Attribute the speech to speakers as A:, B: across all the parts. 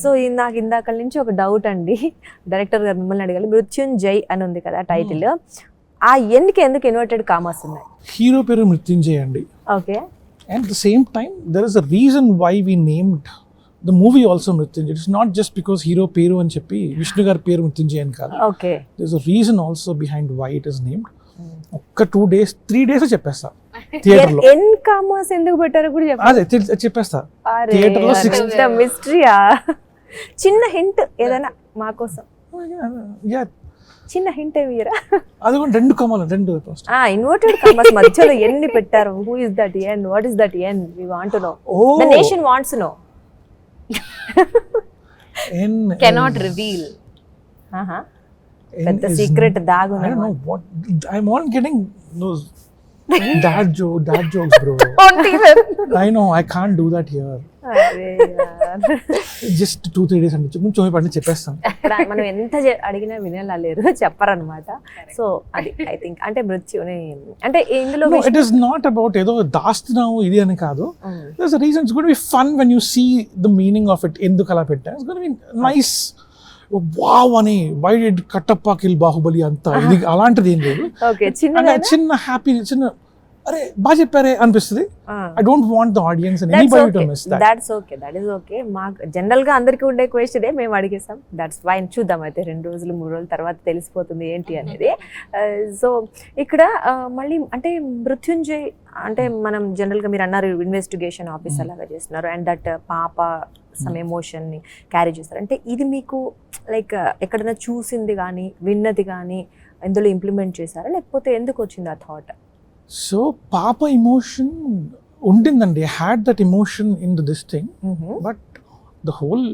A: So నాకు ఇందాక నుంచి ఒక డౌట్ అండి, డైరెక్టర్ గారు మిమ్మల్ని అడగాలి. మృత్యుంజయ్ అని ఉంది కదా టైటిల్, ఆ ఎండ్కి ఎందుకు ఇన్వర్టెడ్ కామర్స్ ఉన్నాయి?
B: హీరో పేరు మృత్యుంజయ్ అండి.
A: Okay.
B: And at the same time, there is a reason why we named the movie also Mrityunjay. It's not just because hero Peru and Cheppi, Vishnu gar Peru Mrityunjay and Kala.
A: Okay.
B: There's a reason also behind why it is named. ఒక్క 2 days 3 days చెప్పేస్తా theatre లో.
A: ఎన్ commerce ఎందుకు పెట్టారో కూడా
B: అదే చెప్పేస్తా theatre లో 6
A: మిస్టరీయా. చిన్న హింట్ ఏదైనా మా కోసం, చిన్న హింట్ ఏమిరా?
B: అది కూడా 2 కమాలు 2
A: ఇన్వర్టెడ్ కామర్స్ మధ్యలో ఎన్ని పెట్టారు? Who is that N? What is that N? We want to know. The nation wants to know.
B: N
A: cannot reveal. పెద్ద సీక్రెట్ దాగుంది.
B: I don't know what I'm all getting those dad jokes bro.
A: Don't even.
B: I know I can't do that here.
A: అరే యార్.
B: Just 2-3 days అంటే కొంచెం పడి చెప్పేస్తాను.
A: మనం ఎంత అడిగినా వినేలా లేరు, చెప్పరన్నమాట. సో అది ఐ థింక్ అంటే మృత్యుని అంటే ఇందులో
B: ఇట్ ఈస్ నాట్ అబౌట్ ఏదో దాస్తున్నావు ఇది అని కాదు. there's a reason. It's going to be fun when you see the meaning of it. ఎందుకు అలా పెట్టా, it's going to be nice. Wow అని why did Kattappa kill Baahubali అంతా ఇది అలాంటిది ఏం లేదు. చిన్న హ్యాపీ చిన్న అరే బాగా చెప్పారే అనిపిస్తుంది. I don't want the audience and anybody to miss that.
A: That is okay. మాకు జనరల్ గా అందరికీ ఉండే క్వశ్చనే మేము అడిగేసాం. That's fine. చూద్దాం అయితే 2 రోజులు 3 రోజుల తర్వాత తెలిసిపోతుంది ఏంటి అనేది. సో ఇక్కడ మళ్ళీ అంటే మృత్యుంజయ్ అంటే మనం జనరల్ గా మీరు అన్నారు ఇన్వెస్టిగేషన్ ఆఫీసర్ లాగా చేస్తున్నారు అండ్ దట్ పాప సమ్ ఎమోషన్ ని క్యారీ చేస్తారు. అంటే ఇది మీకు లైక్ ఎక్కడైనా చూసింది కానీ విన్నది కానీ ఇందులో ఇంప్లిమెంట్ చేశారా, లేకపోతే ఎందుకు వచ్చింది ఆ థాట్?
B: సో పాప ఎమోషన్ ఉండిందండి. I had that emotion in this thing. But the whole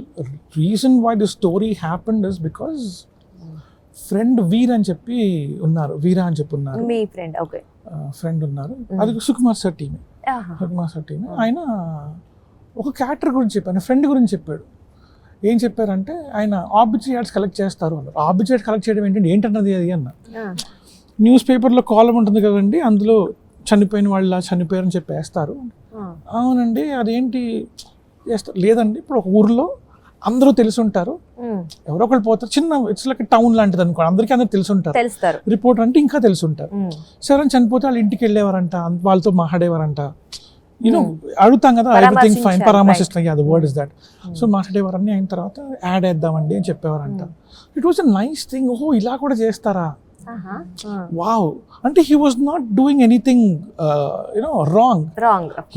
B: reason why the story happened is because friend Veer అని చెప్పి ఉన్నారు, వీరా అని చెప్పి ఉన్నారు,
A: మీ ఫ్రెండ్. ఓకే.
B: ఫ్రెండ్ ఉన్నారు, అది సుకుమార్ సార్ టీమే. ఆయన ఒక క్యారెక్టర్ గురించి చెప్పాను, ఫ్రెండ్ గురించి చెప్పాడు. ఏం చెప్పారంటే ఆయన ఆబ్జెక్ట్ యాడ్స్ కలెక్ట్ చేస్తారు అన్నారు. ఆబ్జెక్ట్ కలెక్ట్ చేయడం ఏంటన్నది అది అన్న. న్యూస్ పేపర్లో కాలం ఉంటుంది కదండి, అందులో చనిపోయిన వాళ్ళ చనిపోయారని చెప్పి వేస్తారు. అవునండి అదేంటి చేస్తారు? లేదండి ఇప్పుడు ఒక ఊర్లో అందరూ తెలుసుంటారు, ఎవరో ఒకళ్ళు పోతారు, చిన్న ఇట్స్ లైక్ టౌన్ లాంటిది అనుకో, అందరికీ అందరూ తెలుసుంటారు. రిపోర్టర్ అంటే ఇంకా తెలుసుంటారు. సరే అని చనిపోతే వాళ్ళ ఇంటికి వెళ్ళేవారంట, వాళ్ళతో మాట్లాడేవారంట. అడుగుతాం కదా ఎవ్రీథింగ్ ఫైన్, పరామర్శిస్తాం, the word is that. So మాట్లాడేవారని అయిన తర్వాత యాడ్ వేద్దామండి అని చెప్పేవారంట. It was a nice thing. ఓహో ఇలా కూడా చేస్తారా, వావ్. అంటే he was not doing anything wrong.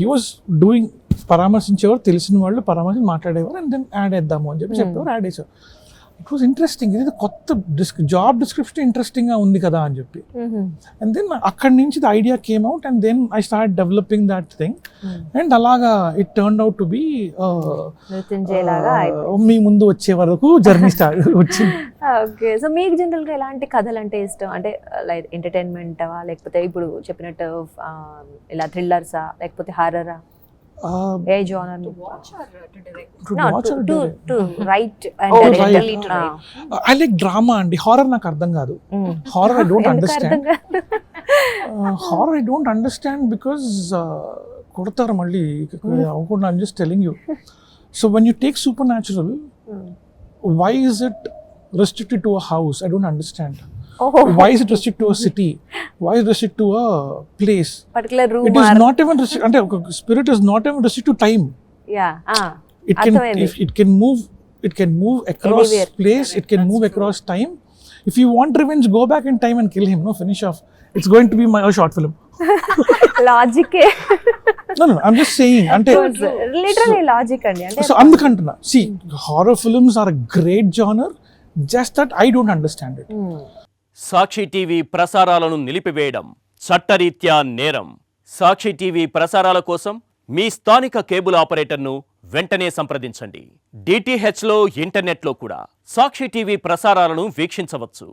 B: He was doing పరామర్శించేవారు, తెలిసిన వాళ్ళు పరామర్శించి మాట్లాడేవారు అండ్ దెన్ యాడ్ వేద్దాము అని చెప్పి చెప్పేవారు, యాడ్ వేసేవారు. It was interesting. ఇది కొత్త జాబ్ డిస్క్రిప్షన్ ఇంట్రెస్టింగ్ గా ఉంది కదా అని చెప్పి. అండ్ దెన్ అక్కడి నుంచి the idea came out and then I start developing that thing and అలాగా it turn out to be మీ ముందు వచ్చే వరకు జర్నీ స్టార్ట్ వచ్చింది.
A: ఓకే. సో మీకు జనరల్ గా ఎలాంటి కథలు అంటే ఇష్టం? అంటే లైక్ ఎంటర్టైన్మెంట్ లేకపోతే ఇప్పుడు చెప్పినట్టు ఇలా థ్రిల్లర్సా లేకపోతే హారరా? ఏ genre to write and
B: I like drama అండి. హారర్ నాకు అర్థం కాదు. Horror I don't understand. Horror I don't understand because కొడతారు మళ్ళీ అవ్వకుండా. I'm just telling you. So when you take supernatural, why is it restricted to a house? I don't understand. Why is it restricted to a city? Why is it restricted to a place?
A: Particular room.
B: It is not even restricted. Ante spirit is not even restricted to time.
A: Yeah.
B: It can move across anywhere. Place. It can move across time. If you want revenge, go back in time and kill him. No, finish off. It's going to be my short film.
A: Logic.
B: No, I'm just saying.
A: Literally logic andi.
B: So andukantuna. See, horror films are a great genre. Just that I don't understand it.
C: Sakshi TV ప్రసారాలను నిలిపివేయడం చట్టరీత్యా నేరం. సాక్షి TV ప్రసారాల కోసం మీ స్థానిక cable ఆపరేటర్ను వెంటనే సంప్రదించండి. DTHలో ఇంటర్నెట్లో కూడా సాక్షి టీవీ ప్రసారాలను వీక్షించవచ్చు.